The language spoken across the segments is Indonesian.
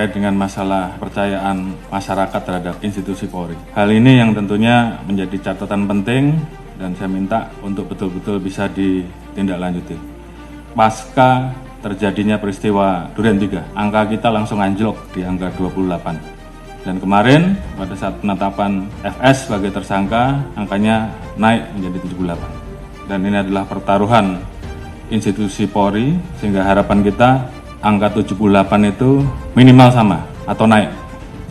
terkait dengan masalah kepercayaan masyarakat terhadap institusi Polri. Hal ini yang tentunya menjadi catatan penting dan saya minta untuk betul-betul bisa ditindaklanjuti. Pasca terjadinya peristiwa Duren 3, angka kita langsung anjlok di angka 28. Dan kemarin pada saat penetapan FS sebagai tersangka, angkanya naik menjadi 78. Dan ini adalah pertaruhan institusi Polri, sehingga harapan kita angka 78 itu minimal sama atau naik.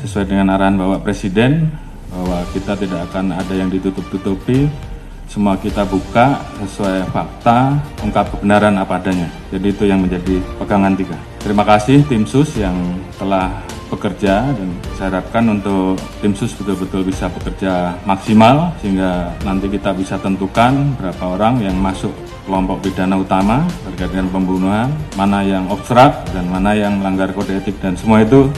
Sesuai dengan arahan Bapak Presiden, bahwa kita tidak akan ada yang ditutup-tutupi, semua kita buka sesuai fakta, ungkap kebenaran apa adanya. Jadi itu yang menjadi pegangan 3. Terima kasih tim sus yang telah bekerja dan saya harapkan untuk tim sus betul-betul bisa bekerja maksimal sehingga nanti kita bisa tentukan berapa orang yang masuk kelompok pidana utama terkait dengan pembunuhan, mana yang obstrak dan mana yang melanggar kode etik, dan semua itu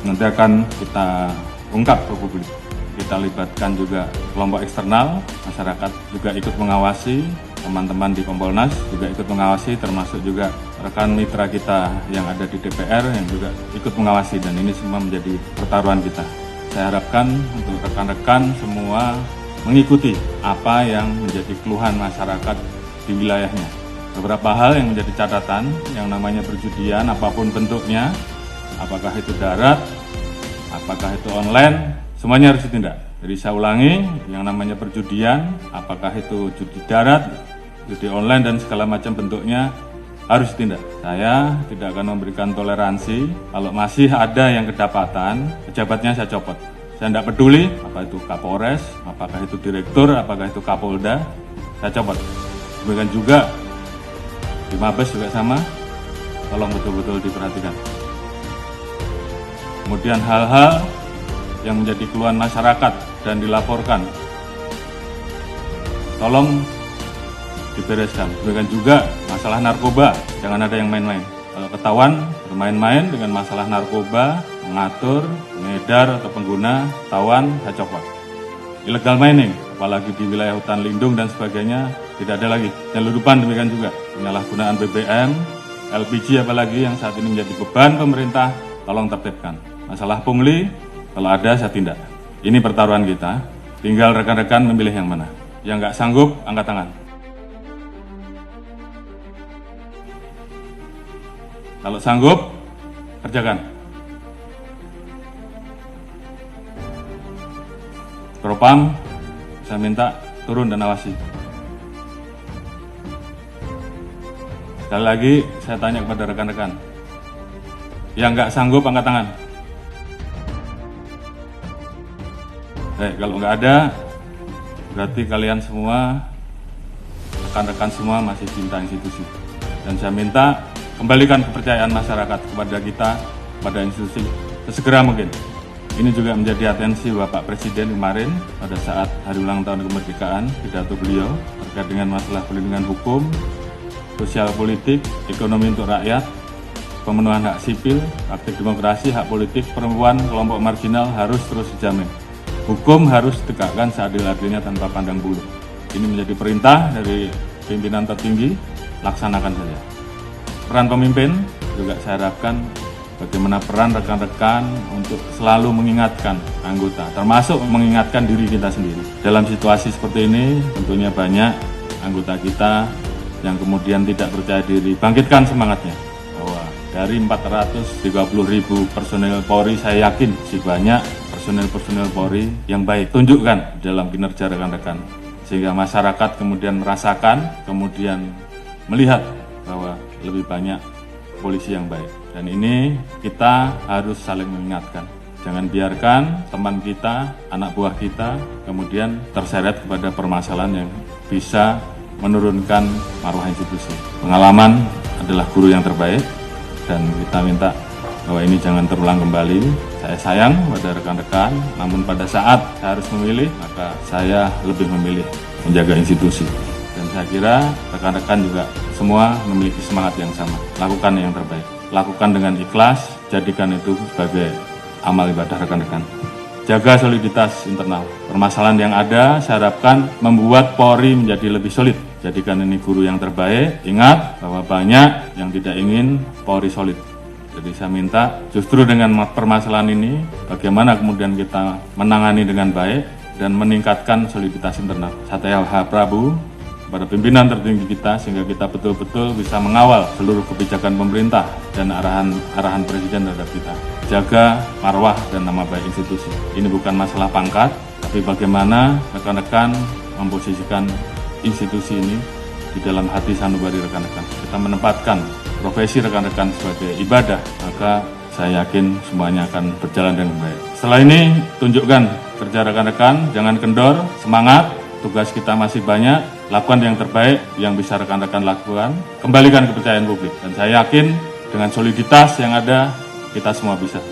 nanti akan kita ungkap ke publik. Kita libatkan juga kelompok eksternal, masyarakat juga ikut mengawasi, teman-teman di Kompolnas juga ikut mengawasi, termasuk juga rekan mitra kita yang ada di DPR yang juga ikut mengawasi, dan ini semua menjadi pertaruhan kita. Saya harapkan untuk rekan-rekan semua mengikuti apa yang menjadi keluhan masyarakat di wilayahnya. Beberapa hal yang menjadi catatan, yang namanya perjudian apapun bentuknya, apakah itu darat, apakah itu online, semuanya harus ditindak. Jadi saya ulangi, yang namanya perjudian, apakah itu judi darat, judi online dan segala macam bentuknya harus ditindak. Saya tidak akan memberikan toleransi kalau masih ada yang kedapatan, pejabatnya saya copot. Saya tidak peduli, apa itu Kapolres, apakah itu Direktur, apakah itu Kapolda, saya copot. Demikian juga di Mabes juga sama, tolong betul-betul diperhatikan. Kemudian hal-hal yang menjadi keluhan masyarakat dan dilaporkan, tolong dibereskan. Demikian juga masalah narkoba, jangan ada yang main-main. Kalau ketahuan bermain-main dengan masalah narkoba, mengatur, mengedar atau pengguna, ketahuan, saya copot. Illegal mining, apalagi di wilayah hutan lindung dan sebagainya, tidak ada lagi. Penyeludupan demikian juga, penyalahgunaan BBM, LPG apalagi yang saat ini menjadi beban pemerintah, tolong tertibkan. Masalah pungli, kalau ada saya tindak. Ini pertaruhan kita, tinggal rekan-rekan memilih yang mana. Yang nggak sanggup, angkat tangan. Kalau sanggup, kerjakan. Propam, saya minta turun dan awasi. Sekali lagi, saya tanya kepada rekan-rekan. Yang nggak sanggup, angkat tangan. Kalau nggak ada, berarti kalian semua, rekan-rekan semua masih cinta institusi. Dan saya minta kembalikan kepercayaan masyarakat kepada kita, pada institusi, sesegera mungkin. Ini juga menjadi atensi Bapak Presiden kemarin pada saat hari ulang tahun kemerdekaan, pidato beliau terkait dengan masalah perlindungan hukum, sosial politik, ekonomi untuk rakyat, pemenuhan hak sipil, praktik demokrasi, hak politik, perempuan, kelompok marginal harus terus dijamin. Hukum harus ditegakkan seadil-adilnya tanpa pandang bulu. Ini menjadi perintah dari pimpinan tertinggi, laksanakan saja. Peran pemimpin juga saya harapkan bagaimana peran rekan-rekan untuk selalu mengingatkan anggota, termasuk mengingatkan diri kita sendiri. Dalam situasi seperti ini, tentunya banyak anggota kita yang kemudian tidak percaya diri. Bangkitkan semangatnya, bahwa dari 430.000 personel Polri, saya yakin masih banyak personel Polri yang baik. Tunjukkan dalam kinerja rekan-rekan, sehingga masyarakat kemudian merasakan, kemudian melihat bahwa lebih banyak polisi yang baik. Dan ini kita harus saling mengingatkan. Jangan biarkan teman kita, anak buah kita, kemudian terseret kepada permasalahan yang bisa menurunkan marwah institusi. Pengalaman adalah guru yang terbaik, dan kita minta bahwa ini jangan terulang kembali. Saya sayang pada rekan-rekan, namun pada saat saya harus memilih, maka saya lebih memilih menjaga institusi. Dan saya kira rekan-rekan juga semua memiliki semangat yang sama. Lakukan yang terbaik. Lakukan dengan ikhlas, jadikan itu sebagai amal ibadah rekan-rekan. Jaga soliditas internal. Permasalahan yang ada, saya harapkan membuat Polri menjadi lebih solid. Jadikan ini guru yang terbaik. Ingat bahwa banyak yang tidak ingin Polri solid. Jadi saya minta justru dengan permasalahan ini, bagaimana kemudian kita menangani dengan baik dan meningkatkan soliditas internal. Saya harap pada pimpinan tertinggi kita sehingga kita betul-betul bisa mengawal seluruh kebijakan pemerintah dan arahan Presiden terhadap kita. Jaga marwah dan nama baik institusi. Ini bukan masalah pangkat, tapi bagaimana rekan-rekan memposisikan institusi ini di dalam hati sanubari rekan-rekan. Kita menempatkan profesi rekan-rekan sebagai ibadah, maka saya yakin semuanya akan berjalan dengan baik. Setelah ini, tunjukkan kerja rekan-rekan, jangan kendor, semangat, tugas kita masih banyak, lakukan yang terbaik yang bisa rekan-rekan lakukan, kembalikan kepercayaan publik. Dan saya yakin dengan soliditas yang ada, kita semua bisa.